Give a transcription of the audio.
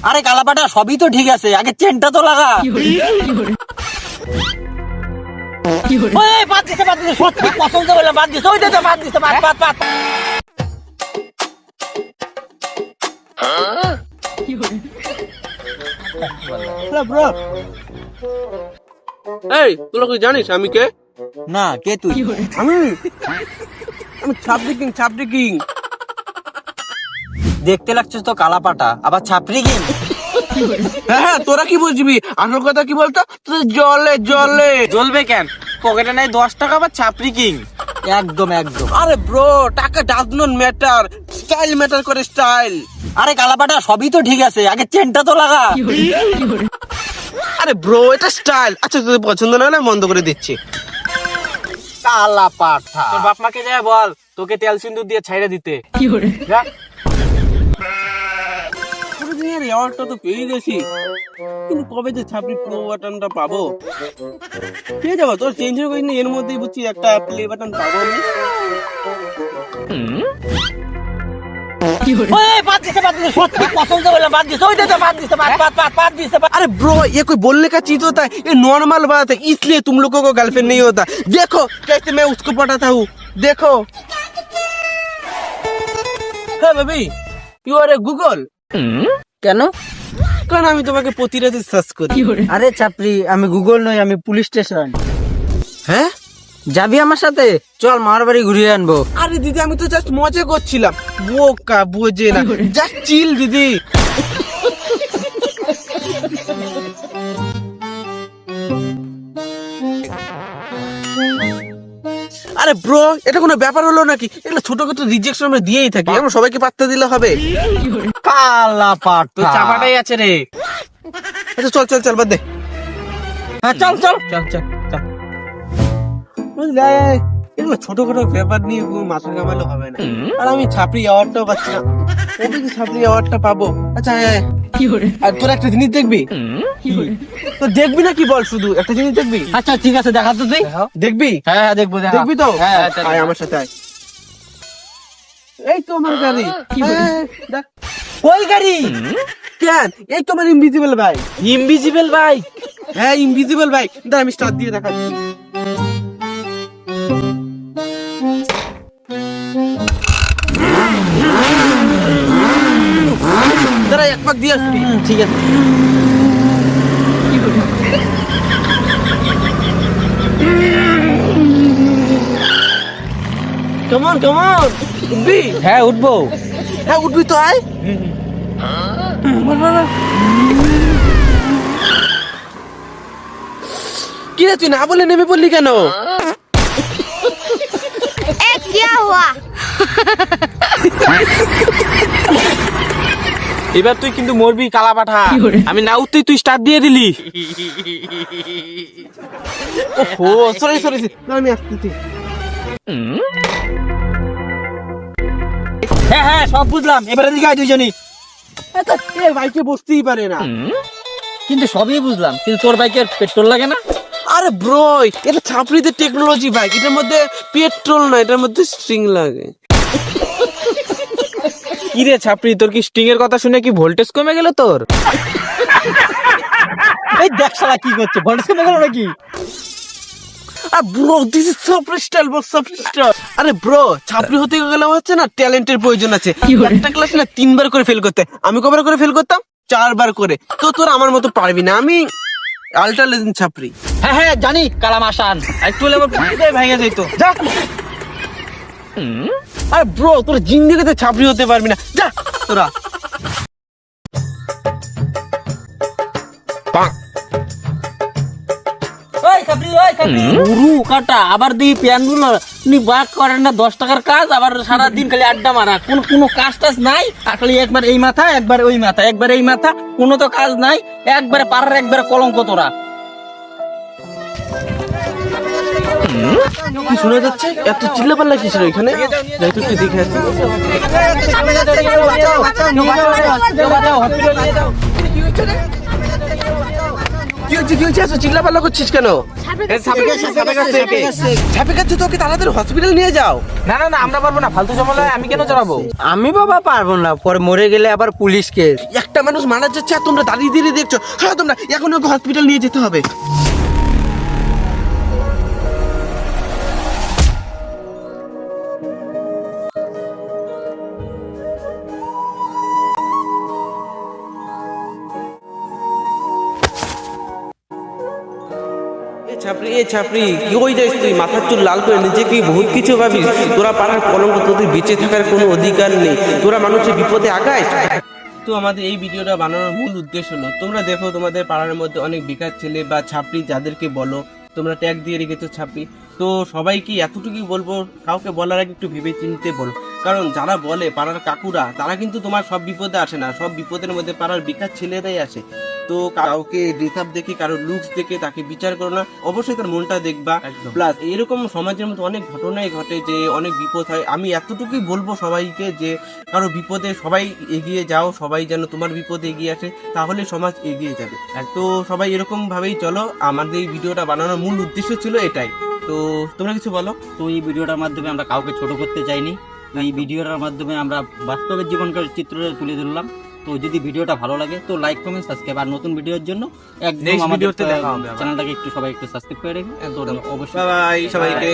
আরে কালাপাটা সবই তো ঠিক আছে, আগে চেনটা তো লাগা। ওই বাদ দিছে সত্যি পছন্দ হলো, বাদ দিছে, ওই দে বাদ দিছে, বাদ। ব্রো এই তোরা কি জানিস আমি কে? না, কে তুই? আমি ছাপড়ি কিং। দেখতে লাগছিস তো কালাপাটা, আবার ছাপরি কি? হ্যাঁ তোরা কি বুঝবি, আসল কথা কি বলতো, জলে জ্বলবে কেন? পকেটে নাই 10 টাকা, আবার ছাপরি কিং। একদম। আরে ব্রো, টাকা does not matter, style matter করে, স্টাইল। আরে কালাপাটা সবই তো ঠিক আছে, আগে চেনটা তো লাগা। আরে ব্রো, এটা স্টাইল। আচ্ছা তোদের পছন্দ না হলে বন্ধ করে দিচ্ছি। কালাপাটা তোর বাপ মাকে যায় বল তোকে তেল সিন্দুর দিয়ে ছাইড়া দিতে। যা। পুরো অ্যাওয়ার্ডটা তো পেয়ে গেছি, কিন্তু কবে যে ছাপড়ি প্রো বাটনটা পাবো? পেয়ে যাবো, তোর চেঞ্জ হয়ে গেছে, এর মধ্যেই বুঝছি একটা প্লে বাটন পাবো আমি। ওই বাদ দিছে সত্যি পছন্দ হলো, বাদ দিছে, ওই দে বাদ দিছে, বাদ দিছে। अरे ब्रो, ये कोई बोलने का चीज होता है? ये नॉर्मल बात है, इसलिए तुम लोगों को गर्लफ्रेंड नहीं होता। देखो कैसे मैं उसको पटाता हूँ, देखो। হ্যাঁ baby, you are a Google. কেন? কারণ আমি তোমাকে প্রতি রাতে সার্চ করি। আরে ছাপরি, আমি গুগল নই, আমি পুলিশ স্টেশন। হ্যাঁ? যাবি আমার সাথে? চল মামার বাড়ি ঘুরিয়ে আনবো। আরে দিদি, আমি তো জাস্ট মজা করছিলাম, বোকা বোঝে না, জাস্ট চিল দিদি। আরে ব্রো, এটা কোনো ব্যাপার হলো নাকি? এগুলো ছোটখাটো রিজেকশন আমরা দিয়েই থাকি, আমরা সবাইকে পাত্তা দিলে হবে? কালাপাটা তোর চাপাটাই আছে রে। আচ্ছা চল বাদ দে। হ্যাঁ চল। বুঝলে, এগুলো ছোটখাটো ব্যাপার নিয়ে মাথা কামালে হবে না। আর আমি ছাপড়ি অ্যাওয়ার্ডটাও পাচ্ছি না, কবে কি ছাপড়ি অ্যাওয়ার্ডটা পাবো? আচ্ছা আর তোর একটা জিনিস দেখবি? তো দেখবি না কি বল, শুধু একটা জিনিস দেখবি? আচ্ছা ঠিক আছে, দেখা তো তুই। দেখবি? হ্যাঁ দেখবো। দেখবি তো? হ্যাঁ, আয় আমার সাথে আয়। এই তো আমার গাড়ি। দেখ। ওই গাড়ি কেন? এই তো আমার ইনভিজিবল বাইক। Invisible bike. হ্যাঁ ইনভিজিবল বাইক, দাঁড়া আমি স্টার্ট দিয়ে দেখাচ্ছি। দাঁড়া এক পাক দিয়ে আসবি। ঠিক আছে। কেমন উঠবি? হ্যাঁ উঠবো। হ্যাঁ উঠবি তো, আয়। কি রে, তুই না বলে নেমে পড়লি কেন? क्या हुआ? এবার তুই কিন্তু মরবি কালাপাঠা। আমি না উঠতেই তুই স্টার্ট দিয়ে দিলি। ও সরি আমি আসতেছি। হ্যাঁ সব বুঝলাম, এবারে দিকে আয় দুজনই। বাইকে বসতেই পারে না। কিন্তু সবই বুঝলাম, কিন্তু তোর বাইকের পেট্রোল লাগে না? আরে ব্রো, এটা ছাপড়িতে টেকনোলজি বাইক, এটার মধ্যে পেট্রোল না, এটার মধ্যে স্ট্রিং লাগে। কি রে ছাপড়ি, তোর কি স্টিং এর কথা শুনে কি ভোল্টেজ কমে গেল তোর? এই দেখ শালা কি করছে, ভোল্টেজ কমে গেল নাকি? আর bro, this is super style, আরে ব্রো, ছাপড়ি হতে গেলে হচ্ছে না ট্যালেন্টের প্রয়োজন আছে। একটা ক্লাস না 3 বার করে ফেল করতে, আমি কবার করে ফেল করতাম? 4 বার করে। তো তোর আমার মতো পারবি না, আমি আল্ট্রা লেজেন্ড ছাপড়ি। হ্যাঁ জানি, কালাম আসান একটু হলে আমার পুরোটাই ভেঙে যেত। যা। আরে ব্রো, তোর জিন্দেগিতে ছাপড়ি হতে পারবি না, যা তোরা। ওই ছাপরি গুরু কাটা, আবার দিই প্যান গুলো নি বাক করেন না, 10 টাকার কাজ, আবার সারাদিন খালি আড্ডা মারা, কোনো কাজ টাজ নাই। খালি একবার এই মাথা, একবার ওই মাথা, একবার এই মাথা, কোনো তো কাজ নাই। একবারে পাড়ার একবারে কলঙ্ক তোরা। কি শোনা যাচ্ছে? এত চিল্লাপাল্লা কিসের ওইখানে? যাই তো একটু দেখে আসি। কি হয়েছে? এত চিল্লাপাল্লা করছিস কেন? সাপে কাছে তোকে তাড়াতাড়ি হসপিটাল নিয়ে যাও। না আমরা পারবো না, ফালতু ঝামেলায় আমি কেন জড়াবো? আমি বাবা পারবো না, পরে মরে গেলে আবার পুলিশ কেস। একটা একটা মানুষ মারা যাচ্ছে আর তোমরা দাঁড়িয়ে দাঁড়িয়ে দেখছো। হ্যাঁ তোমরা এখন ওকে হসপিটাল নিয়ে যেতে হবে। এ ছাপরি কি ওই যাইস তুই? মাথার চুল লাল করে নিজেকে বহুত কিছু ভাবিস। তোরা পাড়ার কলঙ্ক, তোদের বেঁচে থাকার কোনো অধিকার নেই। তোরা মানুষের বিপদে আগায়। তো আমাদের এই ভিডিওটা বানানোর মূল উদ্দেশ্য হলো, তোমরা দেখো তোমাদের পাড়ার মধ্যে অনেক বেকার ছেলে বা ছাপরি যাদেরকে বলো, তোমরা ট্যাগ দিয়ে রেখেছো ছাপরি, তো সবাইকে এতটুকুই বলবো, কাউকে বলার আগে একটু ভেবে চিনতে বলো। কারণ যারা বলে পাড়ার কাকুরা, তারা কিন্তু তোমার সব বিপদে আসে না, সব বিপদের মধ্যে পাড়ার বেকার ছেলেরাই আসে। তো কাউকে রিসার্ভ দেখে, কারো লুকস দেখে তাকে বিচার করো না, অবশ্যই তার মনটা দেখবা। প্লাস এরকম সমাজের মধ্যে অনেক ঘটনাই ঘটে যে অনেক বিপদ হয়। আমি এতটুকুই বলবো সবাইকে যে কারো বিপদে সবাই এগিয়ে যাও, সবাই যেন তোমার বিপদে এগিয়ে আসে, তাহলে সমাজ এগিয়ে যাবে। তো সবাই এরকম ভাবেই চলো। আমাদের এই ভিডিওটা বানানোর মূল উদ্দেশ্য ছিল এটাই। তো তোমরা কিছু বলো। তো এই ভিডিওটার মাধ্যমে আমরা কাউকে ছোট করতে চাইনি, তো এই ভিডিওটার মাধ্যমে আমরা বাস্তবের জীবনকার চিত্রটা তুলে ধরলাম। তো যদি ভিডিওটা ভালো লাগে তো লাইক, কমেন্ট, সাবস্ক্রাইব, আর নতুন ভিডিওর জন্য একদম Next আমাদের ভিডিওতে দেখা হবে আবার। চ্যানেলটাকে একটু সবাই একটু সাবস্ক্রাইব করে রাখবেন। তো অবশ্যই বাই সবাইকে।